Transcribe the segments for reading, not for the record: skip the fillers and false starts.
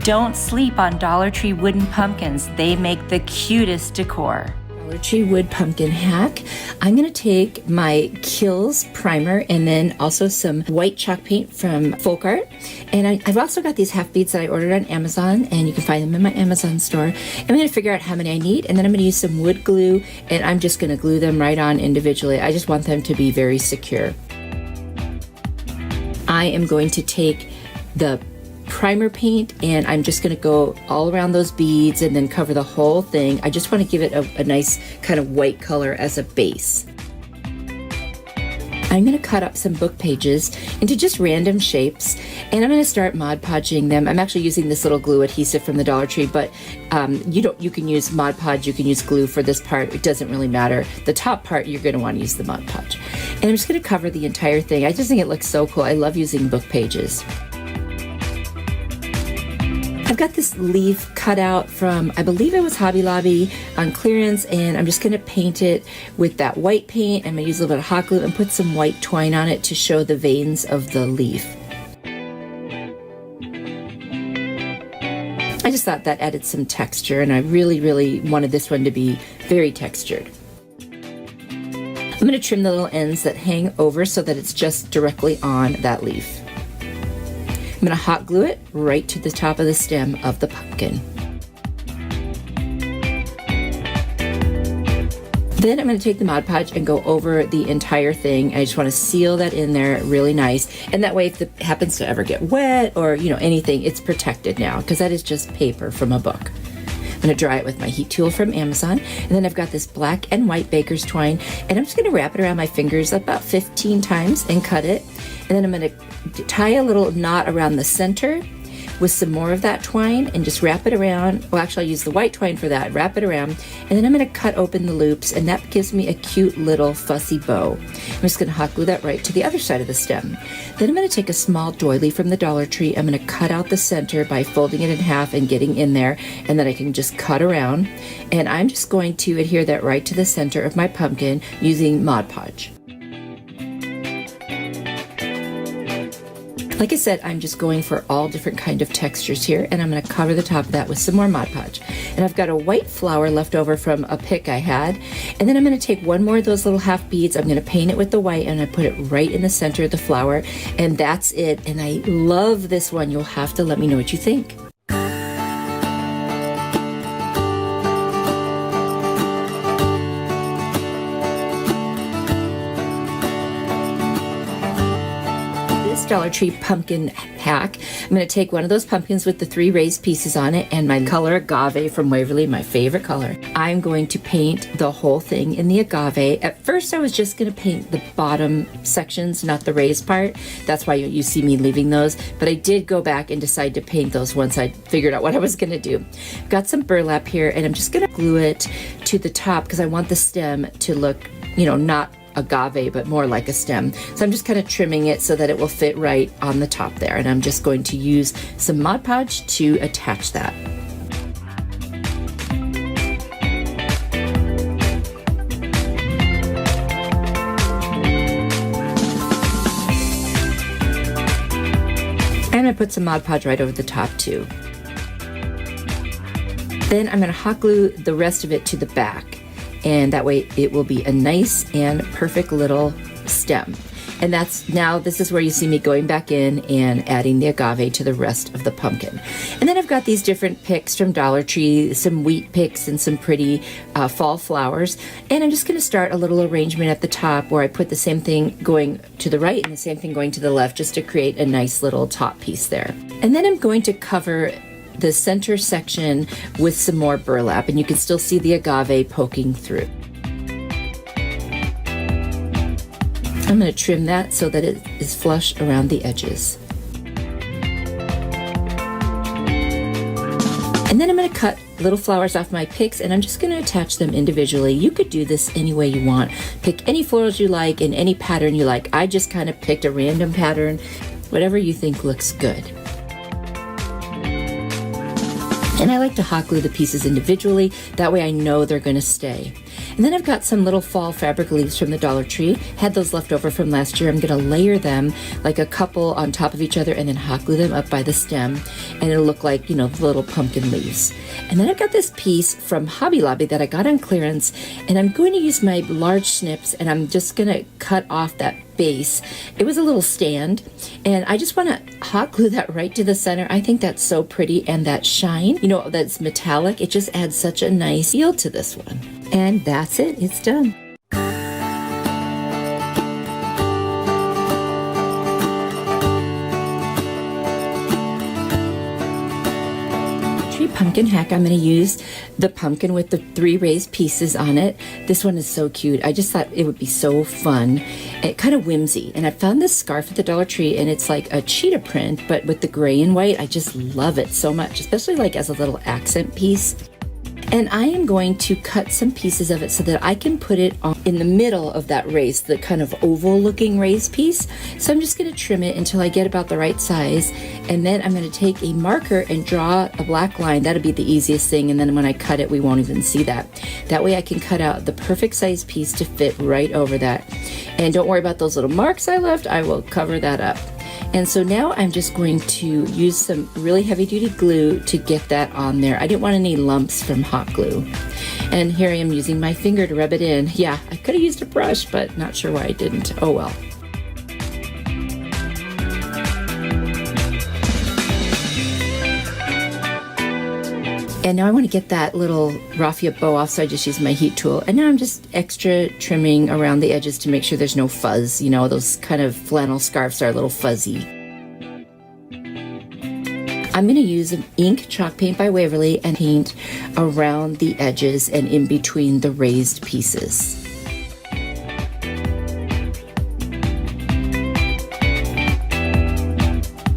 Don't sleep on Dollar Tree wooden pumpkins. They make the cutest decor. Dollar Tree wood pumpkin hack. I'm going to take my Kills primer and then also some white chalk paint from Folk Art. And I've also got these half beads that I ordered on Amazon, and you can find them in my Amazon store. I'm going to figure out how many I need, and then I'm going to use some wood glue, and I'm just going to glue them right on individually. I just want them to be very secure. I am going to take the primer paint and I'm just going to go all around those beads and then cover the whole thing. I just want to give it a nice kind of white color as a base. I'm going to cut up some book pages into just random shapes, and I'm going to start Mod Podging them. I'm actually using this little glue adhesive from the Dollar Tree, but you can use Mod Podge, you can use glue for this part. It doesn't really matter. The top part, you're going to want to use the Mod Podge. And I'm just going to cover the entire thing. I just think it looks so cool. I love using book pages. I've got this leaf cut out from, I believe it was Hobby Lobby on clearance, and I'm just going to paint it with that white paint. I'm going to use a little bit of hot glue and put some white twine on it to show the veins of the leaf. I just thought that added some texture, and I really, really wanted this one to be very textured. I'm going to trim the little ends that hang over so that it's just directly on that leaf. I'm going to hot glue it right to the top of the stem of the pumpkin. Then I'm going to take the Mod Podge and go over the entire thing. I just want to seal that in there really nice. And that way, if it happens to ever get wet or, anything, it's protected now, because that is just paper from a book. I'm going to dry it with my heat tool from Amazon. And then I've got this black and white baker's twine, and I'm just going to wrap it around my fingers about 15 times and cut it. And then I'm going to tie a little knot around the center with some more of that twine and just wrap it around. Well, actually, I'll use the white twine for that. Wrap it around. And then I'm going to cut open the loops, and that gives me a cute little fussy bow. I'm just going to hot glue that right to the other side of the stem. Then I'm going to take a small doily from the Dollar Tree. I'm going to cut out the center by folding it in half and getting in there, and then I can just cut around. And I'm just going to adhere that right to the center of my pumpkin using Mod Podge. Like I said, I'm just going for all different kind of textures here, and I'm going to cover the top of that with some more Mod Podge. And I've got a white flower left over from a pick I had, and then I'm going to take one more of those little half beads. I'm going to paint it with the white, and I put it right in the center of the flower, and that's it. And I love this one. You'll have to let me know what you think. Dollar Tree pumpkin hack. I'm going to take one of those pumpkins with the 3 raised pieces on it and my color Agave from Waverly, my favorite color. I'm going to paint the whole thing in the Agave. At first I was just going to paint the bottom sections, not the raised part. That's why you see me leaving those, but I did go back and decide to paint those once I figured out what I was going to do. I've got some burlap here, and I'm just going to glue it to the top because I want the stem to look, not agave, but more like a stem. So I'm just kind of trimming it so that it will fit right on the top there. And I'm just going to use some Mod Podge to attach that. And I put some Mod Podge right over the top too. Then I'm going to hot glue the rest of it to the back. And that way it will be a nice and perfect little stem. And this is where you see me going back in and adding the agave to the rest of the pumpkin. And then I've got these different picks from Dollar Tree, some wheat picks and some pretty fall flowers. And I'm just going to start a little arrangement at the top where I put the same thing going to the right and the same thing going to the left, just to create a nice little top piece there. And then I'm going to cover the center section with some more burlap, and you can still see the agave poking through. I'm going to trim that so that it is flush around the edges. And then I'm going to cut little flowers off my picks, and I'm just going to attach them individually. You could do this any way you want. Pick any florals you like in any pattern you like. I just kind of picked a random pattern, whatever you think looks good. And I like to hot glue the pieces individually. That way I know they're going to stay. And then I've got some little fall fabric leaves from the Dollar Tree. Had those left over from last year. I'm going to layer them like a couple on top of each other and then hot glue them up by the stem. And it'll look like, you know, the little pumpkin leaves. And then I've got this piece from Hobby Lobby that I got on clearance. And I'm going to use my large snips and I'm just going to cut off that base. It was a little stand and I just want to hot glue that right to the center. I think that's so pretty, and that shine, you know, that's metallic, it just adds such a nice feel to this one. And that's it, it's done. Pumpkin hack, I'm going to use the pumpkin with the 3 raised pieces on it. This one is so cute. I just thought it would be so fun and kind of whimsy. And I found this scarf at the Dollar Tree and it's like a cheetah print, but with the gray and white. I just love it so much, especially like as a little accent piece. And I am going to cut some pieces of it so that I can put it on in the middle of that raised, the kind of oval looking raised piece. So I'm just going to trim it until I get about the right size. And then I'm going to take a marker and draw a black line. That'll be the easiest thing. And then when I cut it, we won't even see that. That way I can cut out the perfect size piece to fit right over that. And don't worry about those little marks I left. I will cover that up. And so now I'm just going to use some really heavy duty glue to get that on there. I didn't want any lumps from hot glue. And here I am using my finger to rub it in. Yeah, I could have used a brush, but not sure why I didn't. Oh well. And now I want to get that little raffia bow off, so I just use my heat tool. And now I'm just extra trimming around the edges to make sure there's no fuzz. You know, those kind of flannel scarves are a little fuzzy. I'm going to use an ink chalk paint by Waverly and paint around the edges and in between the raised pieces.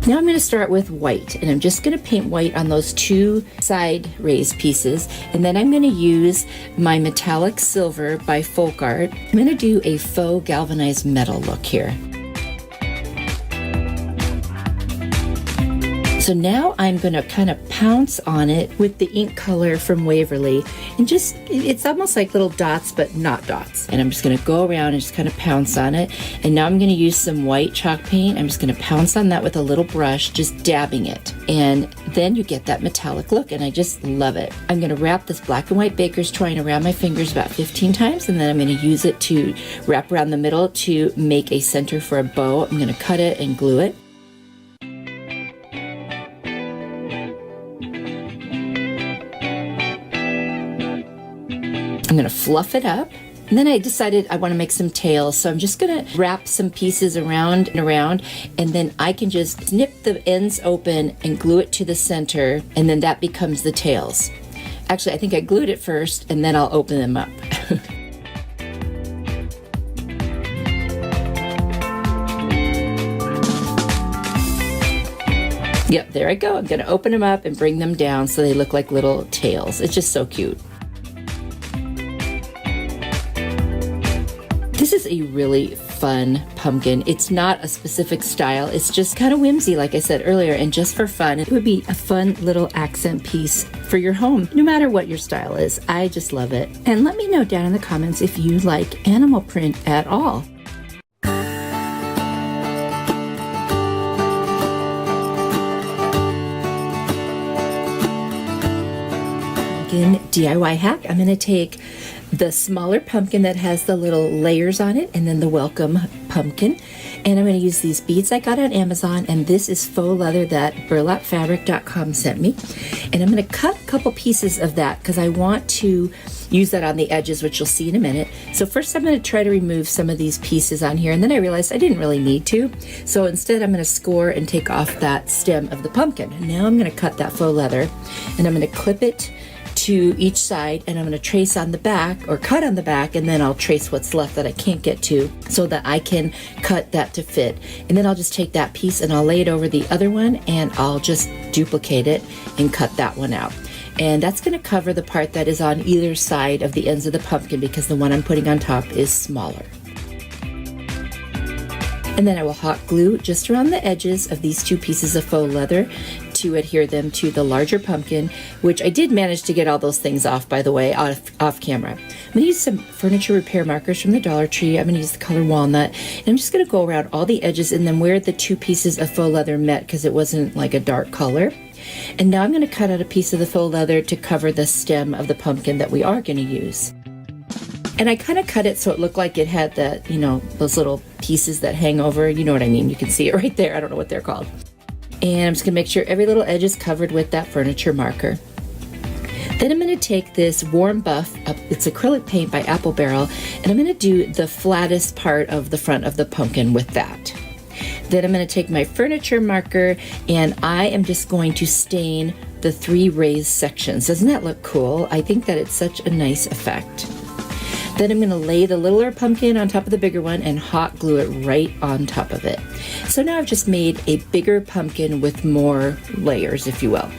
Now I'm going to start with white, and I'm just going to paint white on those 2 side raised pieces, and then I'm going to use my metallic silver by Folk Art. I'm going to do a faux galvanized metal look here. So now I'm going to kind of pounce on it with the ink color from Waverly, and just, it's almost like little dots, but not dots. And I'm just going to go around and just kind of pounce on it. And now I'm going to use some white chalk paint. I'm just going to pounce on that with a little brush, just dabbing it. And then you get that metallic look, and I just love it. I'm going to wrap this black and white baker's twine around my fingers about 15 times, and then I'm going to use it to wrap around the middle to make a center for a bow. I'm going to cut it and glue it. I'm going to fluff it up. And then I decided I want to make some tails. So I'm just going to wrap some pieces around and around. And then I can just snip the ends open and glue it to the center. And then that becomes the tails. Actually, I think I glued it first and then I'll open them up. Yep, there I go. I'm going to open them up and bring them down so they look like little tails. It's just so cute. This is a really fun pumpkin. It's not a specific style. It's just kind of whimsy, like I said earlier, and just for fun. It would be a fun little accent piece for your home, no matter what your style is. I just love it. And let me know down in the comments if you like animal print at all. DIY hack. I'm going to take the smaller pumpkin that has the little layers on it and then the welcome pumpkin, and I'm going to use these beads I got on Amazon, and this is faux leather that burlapfabric.com sent me, and I'm going to cut a couple pieces of that because I want to use that on the edges, which you'll see in a minute. So first I'm going to try to remove some of these pieces on here, and then I realized I didn't really need to, so instead I'm going to score and take off that stem of the pumpkin. And now I'm going to cut that faux leather, and I'm going to clip it to each side, and I'm going to trace on the back, or cut on the back, and then I'll trace what's left that I can't get to so that I can cut that to fit. And then I'll just take that piece and I'll lay it over the other one, and I'll just duplicate it and cut that one out. And that's going to cover the part that is on either side of the ends of the pumpkin, because the one I'm putting on top is smaller. And then I will hot glue just around the edges of these 2 pieces of faux leather to adhere them to the larger pumpkin, which I did manage to get all those things off, by the way, off camera. I'm going to use some furniture repair markers from the Dollar Tree. I'm going to use the color walnut, and I'm just going to go around all the edges and then where the two pieces of faux leather met, because it wasn't like a dark color. And now I'm going to cut out a piece of the faux leather to cover the stem of the pumpkin that we are going to use. And I kind of cut it so it looked like it had the, you know, those little pieces that hang over. You know what I mean? You can see it right there. I don't know what they're called. And I'm just going to make sure every little edge is covered with that furniture marker. Then I'm going to take this Warm Buff, it's acrylic paint by Apple Barrel, and I'm going to do the flattest part of the front of the pumpkin with that. Then I'm going to take my furniture marker and I am just going to stain the 3 raised sections. Doesn't that look cool? I think that it's such a nice effect. Then I'm going to lay the littler pumpkin on top of the bigger one and hot glue it right on top of it. So now I've just made a bigger pumpkin with more layers, if you will.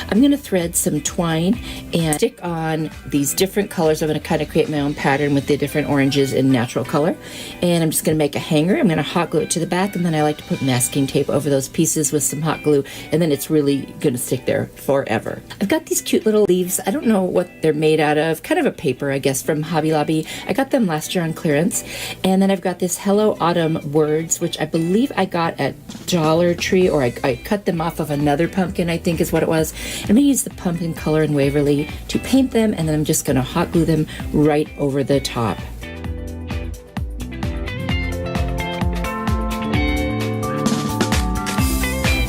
I'm going to thread some twine and stick on these different colors. I'm going to kind of create my own pattern with the different oranges in natural color. And I'm just going to make a hanger. I'm going to hot glue it to the back, and then I like to put masking tape over those pieces with some hot glue, and then it's really going to stick there forever. I've got these cute little leaves. I don't know what they're made out of. Kind of a paper, I guess, from Hobby Lobby. I got them last year on clearance. And then I've got this Hello Autumn words, which I believe I got at Dollar Tree, or I cut them off of another pumpkin, I think is what it was. And I'm going to use the pumpkin color in Waverly to paint them, and then I'm just going to hot glue them right over the top.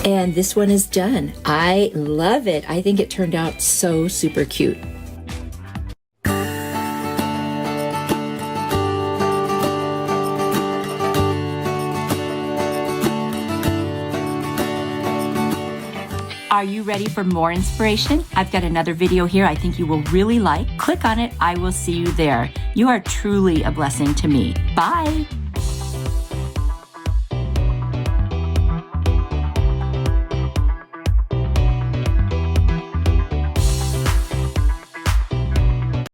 And this one is done. I love it. I think it turned out so super cute. Are you ready for more inspiration? I've got another video here I think you will really like. Click on it. I will see you there. You are truly a blessing to me. Bye.